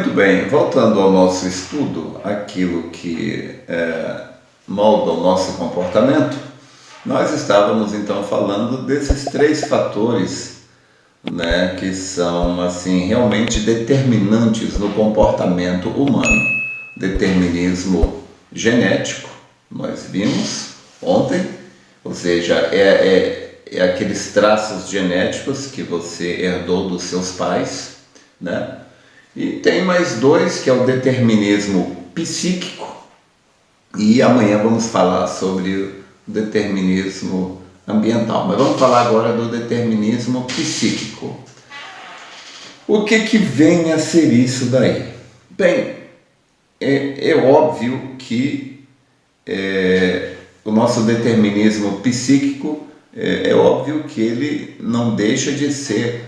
Muito bem, voltando ao nosso estudo, aquilo que molda o nosso comportamento, nós estávamos então falando desses três fatores, né, que são assim realmente determinantes no comportamento humano. Determinismo genético, nós vimos ontem, ou seja, é aqueles traços genéticos que você herdou dos seus pais, né? E tem mais dois, que é o determinismo psíquico, e amanhã vamos falar sobre o determinismo ambiental, mas vamos falar agora do determinismo psíquico. O que vem a ser isso daí? Bem, é óbvio que o nosso determinismo psíquico, é óbvio que ele não deixa de ser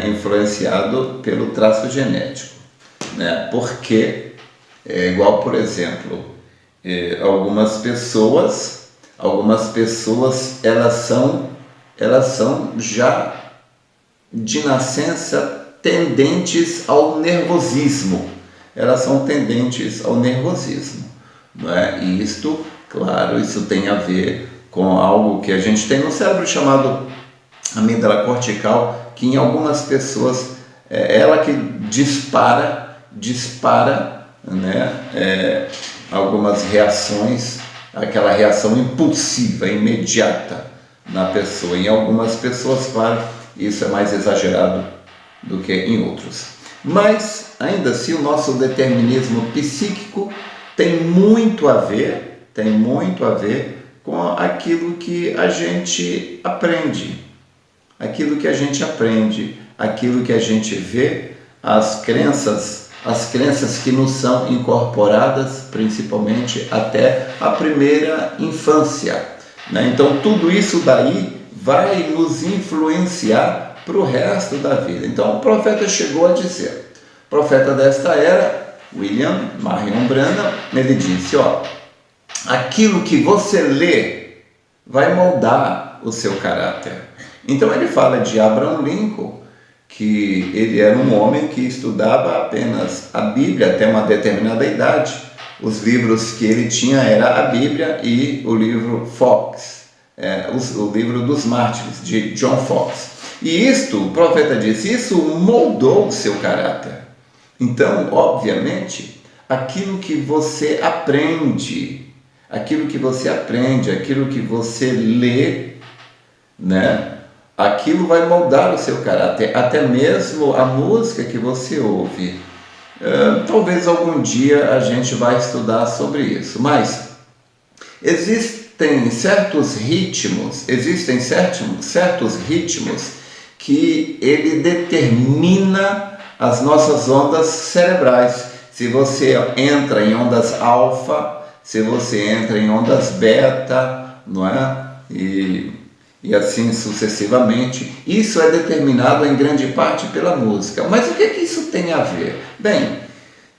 influenciado pelo traço genético, né? Porque igual, por exemplo, algumas pessoas elas são já de nascença tendentes ao nervosismo. Elas são tendentes ao nervosismo, não é? E isto, claro, isso tem a ver com algo que a gente tem no cérebro chamado amígdala cortical, que em algumas pessoas é ela que dispara, né, algumas reações, aquela reação impulsiva, imediata na pessoa. Em algumas pessoas, claro, isso é mais exagerado do que em outros. Mas, ainda assim, o nosso determinismo psíquico tem muito a ver com aquilo que a gente aprende, aquilo que a gente vê, as crenças que nos são incorporadas, principalmente até a primeira infância, né? Então, tudo isso daí vai nos influenciar para o resto da vida. Então, o profeta chegou a dizer, o profeta desta era, William Marion Branham, ele disse, aquilo que você lê vai moldar o seu caráter. Então ele fala de Abraham Lincoln, que ele era um homem que estudava apenas a Bíblia até uma determinada idade. Os livros que ele tinha era a Bíblia e o livro Fox, o livro dos mártires, de John Fox. E isto, o profeta disse, isso moldou o seu caráter. Então, obviamente, aquilo que você aprende, aquilo que você lê, né? Aquilo vai moldar o seu caráter, até mesmo a música que você ouve. Talvez algum dia a gente vai estudar sobre isso, mas existem certos ritmos que ele determina as nossas ondas cerebrais. Se você entra em ondas alfa, se você entra em ondas beta, não é? E assim sucessivamente. Isso é determinado em grande parte pela música. Mas o que isso tem a ver? Bem,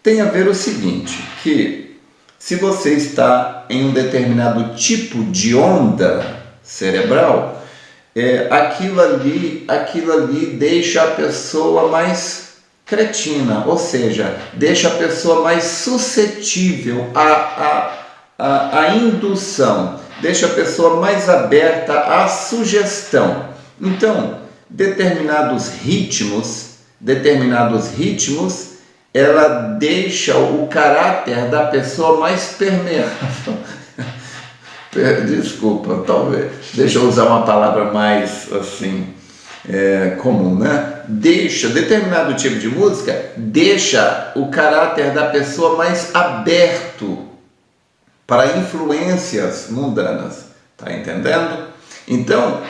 tem a ver o seguinte, que se você está em um determinado tipo de onda cerebral, aquilo ali deixa a pessoa mais cretina, ou seja, deixa a pessoa mais suscetível à indução, deixa a pessoa mais aberta à sugestão. Então, determinados ritmos, ela deixa o caráter da pessoa mais permeável. Desculpa, talvez, deixa eu usar uma palavra mais assim, comum, né? Determinado tipo de música deixa o caráter da pessoa mais aberto para influências mundanas, tá entendendo? Então,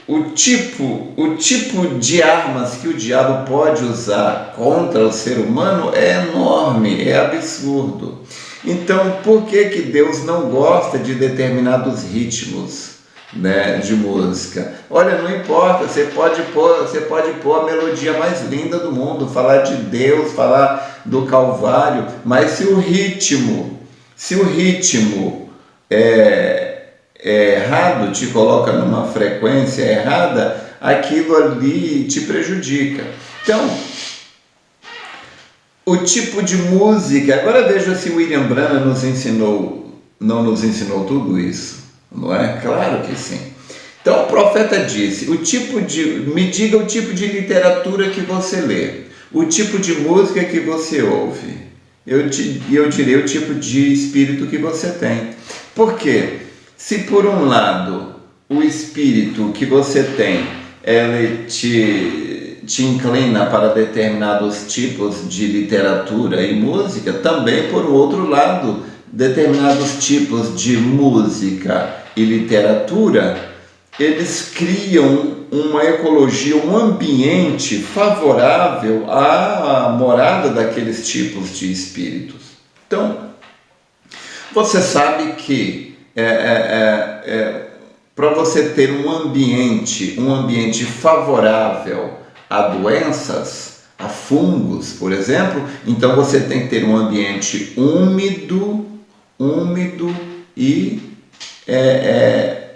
o tipo de armas que o diabo pode usar contra o ser humano é enorme, é absurdo. Então, por que Deus não gosta de determinados ritmos, né, de música? Olha, não importa, você pode pôr a melodia mais linda do mundo, falar de Deus, falar do Calvário, mas se o ritmo é errado, te coloca numa frequência errada, aquilo ali te prejudica. Então, o tipo de música. Agora veja se William Branham não nos ensinou tudo isso, não é? Claro que sim. Então o profeta disse, me diga o tipo de literatura que você lê, o tipo de música que você ouve, e eu direi o tipo de espírito que você tem. Por quê? Se por um lado o espírito que você tem, ele te inclina para determinados tipos de literatura e música, também por outro lado, determinados tipos de música e literatura, eles criam uma ecologia, um ambiente favorável à morada daqueles tipos de espíritos. Então, você sabe que para você ter um ambiente favorável a doenças, a fungos, por exemplo, então você tem que ter um ambiente úmido e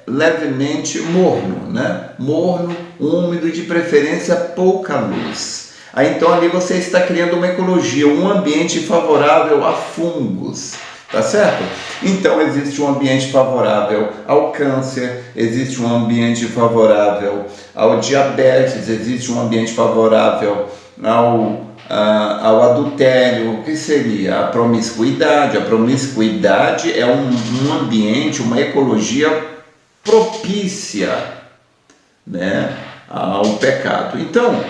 levemente morno, né? Morno, úmido e de preferência pouca luz. Aí então ali você está criando uma ecologia, um ambiente favorável a fungos. Tá certo? Então existe um ambiente favorável ao câncer, existe um ambiente favorável ao diabetes, existe um ambiente favorável ao adultério. O que seria a promiscuidade? A promiscuidade é um ambiente, uma ecologia propícia, né, ao pecado. Então,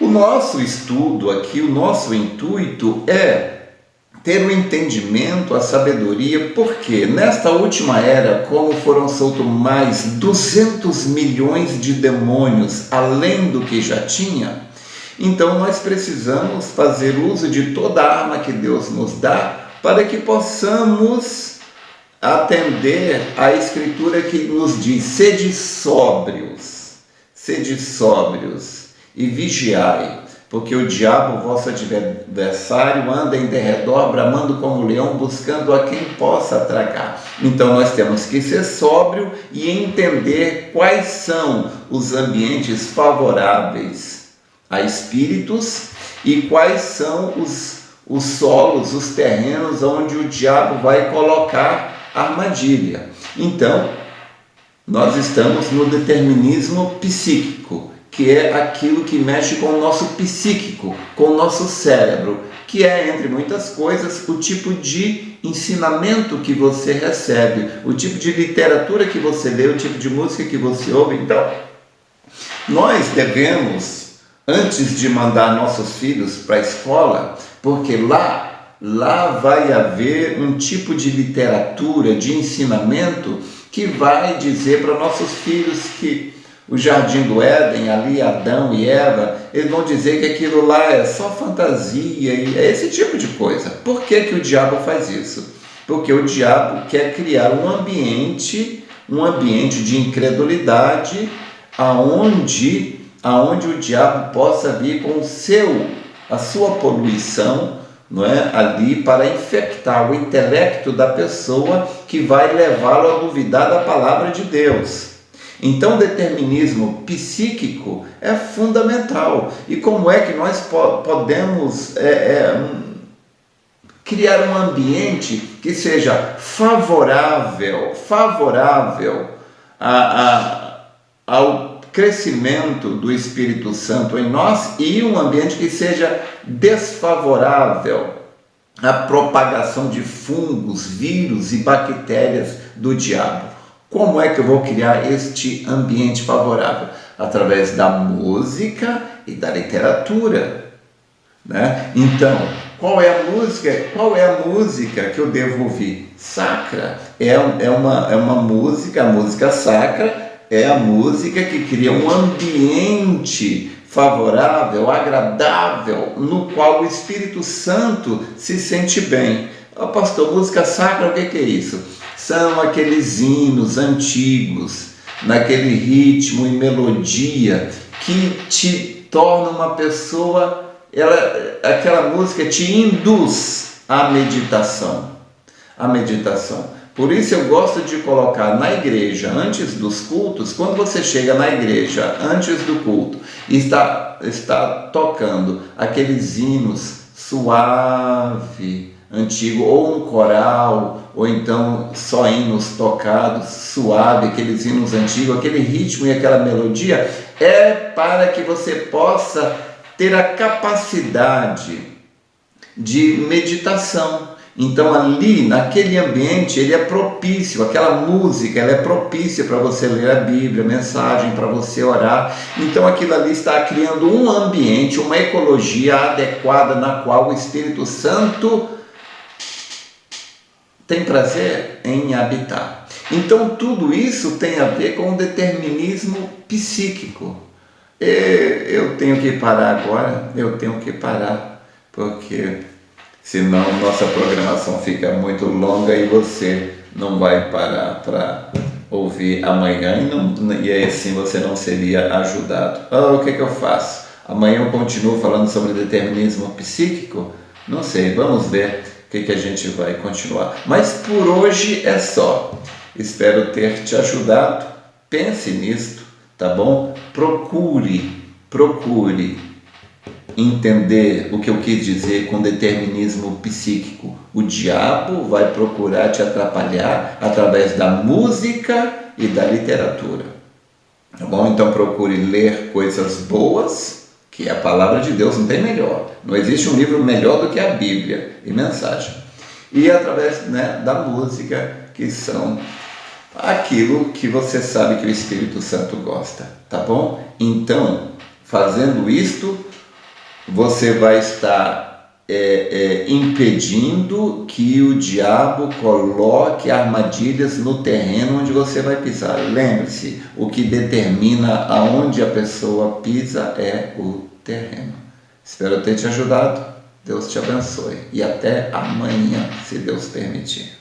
o nosso estudo aqui, o nosso intuito é ter o entendimento, a sabedoria, porque nesta última era, como foram soltos mais 200 milhões de demônios, além do que já tinha, então nós precisamos fazer uso de toda a arma que Deus nos dá para que possamos atender à Escritura que nos diz: sede sóbrios e vigiai, porque o diabo, vosso adversário, anda em derredor, bramando como leão, buscando a quem possa tragar. Então nós temos que ser sóbrio e entender quais são os ambientes favoráveis a espíritos e quais são os solos, os terrenos onde o diabo vai colocar armadilha. Então, nós estamos no determinismo psíquico, que é aquilo que mexe com o nosso psíquico, com o nosso cérebro, que é, entre muitas coisas, o tipo de ensinamento que você recebe, o tipo de literatura que você lê, o tipo de música que você ouve. Então, nós devemos, antes de mandar nossos filhos para a escola, porque lá vai haver um tipo de literatura, de ensinamento, que vai dizer para nossos filhos que o Jardim do Éden, ali Adão e Eva, eles vão dizer que aquilo lá é só fantasia, e é esse tipo de coisa. Por que o diabo faz isso? Porque o diabo quer criar um ambiente de incredulidade, aonde o diabo possa vir com a sua poluição, não é? Ali para infectar o intelecto da pessoa, que vai levá-lo a duvidar da palavra de Deus. Então, o determinismo psíquico é fundamental. E como é que nós podemos criar um ambiente que seja favorável ao crescimento do Espírito Santo em nós, e um ambiente que seja desfavorável à propagação de fungos, vírus e bactérias do diabo? Como é que eu vou criar este ambiente favorável? Através da música e da literatura, né? Então, qual é a música que eu devo ouvir? Sacra. É uma música, a música sacra é a música que cria um ambiente favorável, agradável, no qual o Espírito Santo se sente bem. Pastor, música sacra, o que é isso? São aqueles hinos antigos, naquele ritmo e melodia que te torna uma pessoa, aquela música te induz à meditação. Por isso eu gosto de colocar na igreja, antes dos cultos, quando você chega na igreja, antes do culto, e está tocando aqueles hinos suave, antigo, ou um coral, ou então só hinos tocados, suave, aqueles hinos antigos, aquele ritmo e aquela melodia, é para que você possa ter a capacidade de meditação. Então ali, naquele ambiente, ele é propício, aquela música, ela é propícia para você ler a Bíblia, a mensagem, para você orar. Então aquilo ali está criando um ambiente, uma ecologia adequada na qual o Espírito Santo tem prazer em habitar. Então tudo isso tem a ver com o determinismo psíquico. Eu tenho que parar agora, porque senão nossa programação fica muito longa e você não vai parar para ouvir amanhã e assim você não seria ajudado. O que eu faço? Amanhã eu continuo falando sobre determinismo psíquico? Não sei, vamos ver o que a gente vai continuar. Mas por hoje é só. Espero ter te ajudado. Pense nisto, tá bom? Procure entender o que eu quis dizer com determinismo psíquico. O diabo vai procurar te atrapalhar através da música e da literatura. Tá bom? Então procure ler coisas boas, que é a palavra de Deus, não tem melhor. Não existe um livro melhor do que a Bíblia e mensagem. E através da música, que são aquilo que você sabe que o Espírito Santo gosta. Tá bom? Então, fazendo isto, você vai estar impedindo que o diabo coloque armadilhas no terreno onde você vai pisar. Lembre-se, o que determina aonde a pessoa pisa é o terreno. Espero ter te ajudado. Deus te abençoe. E até amanhã, se Deus permitir.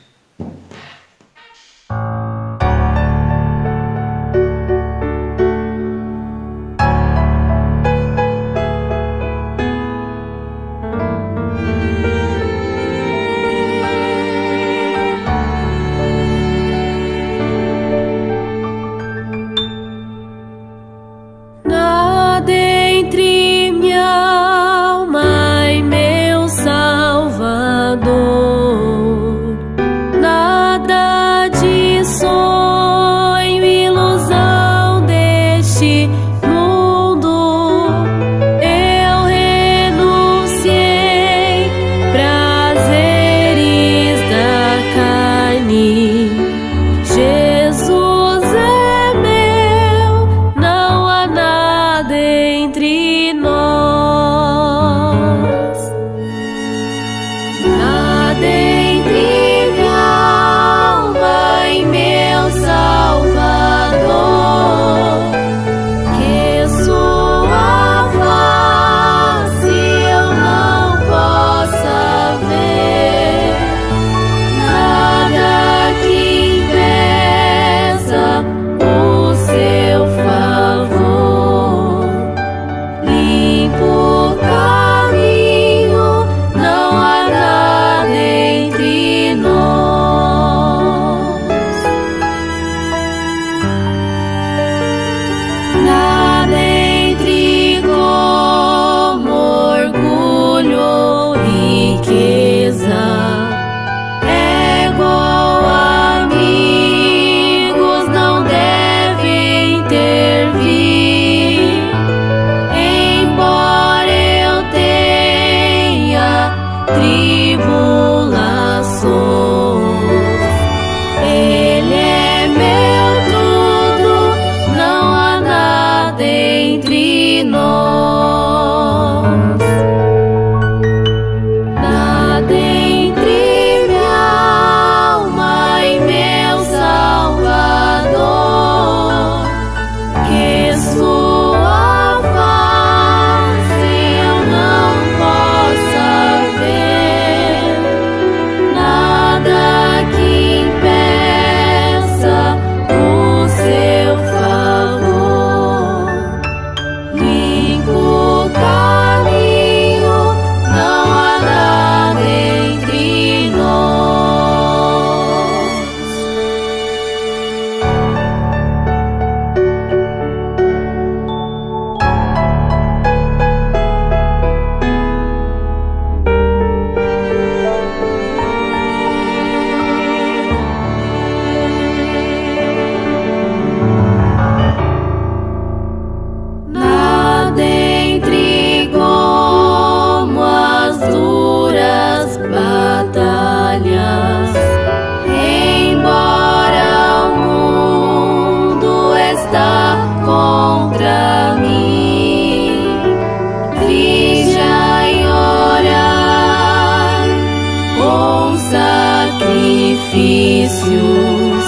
vícios,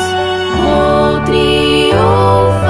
vou triunfar.